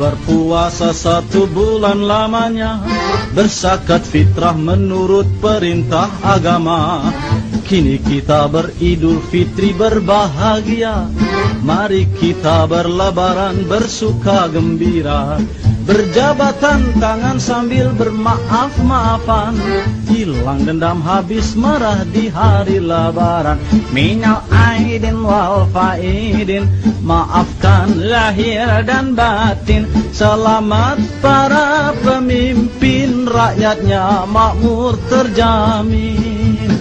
berpuasa 1 bulan lamanya, berzakat fitrah menurut perintah agama. Kini kita beridul fitri berbahagia, mari kita berlebaran bersuka gembira. Berjabatan tangan sambil bermaaf-maafan, hilang dendam habis marah di hari lebaran. Minal aidin wal faidin, maafkan lahir dan batin. Selamat para pemimpin, rakyatnya makmur terjamin.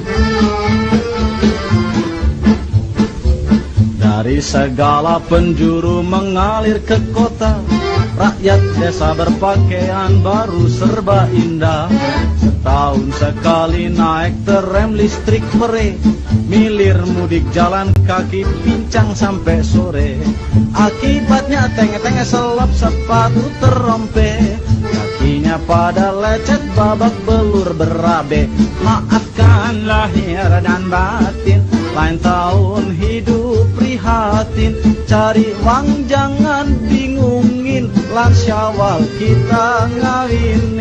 Dari segala penjuru mengalir ke kota, rakyat desa berpakaian baru serba indah. Setahun sekali naik terem listrik pere, milir mudik jalan kaki pincang sampai sore. Akibatnya tenge-tenge selap sepatu terompe, kakinya pada lecet babak belur berabe. Maafkan lahir dan batin, lain tahun hidup prihatin. Cari uang jangan bingungin, lan Syawal kita ngawinin.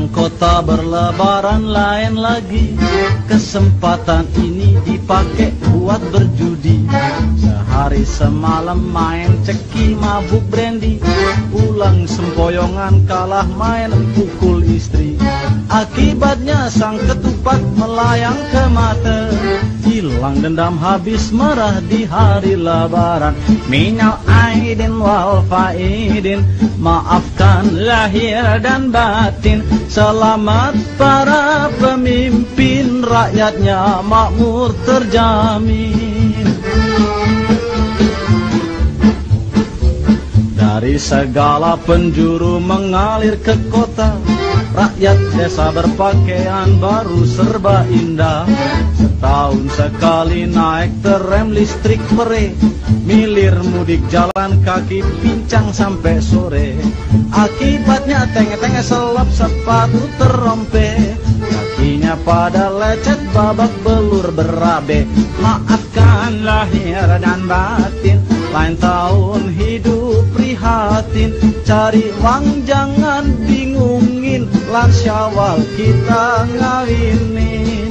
Kota berlebaran lain lagi, kesempatan ini dipakai buat berjudi. Sehari semalam main ceki mabuk brandy, pulang sempoyongan kalah main pukul istri. Akibatnya sang ketupat melayang ke mata, hilang dendam habis marah di hari lebaran. Minal aidin wal faidin, maafkan lahir dan batin. Selamat para pemimpin, rakyatnya makmur terjamin. Dari segala penjuru mengalir ke kota, rakyat desa berpakaian baru serba indah. Setahun sekali naik terem listrik pere, milir mudik jalan kaki pincang sampai sore. Akibatnya tenge-tenge selap sepatu terompe, kakinya pada lecet babak belur berabe. Maafkan lahir dan batin, lain tahun hidup prihatin. Cari uang jangan bingungin, lan Syawal kita ngawinin.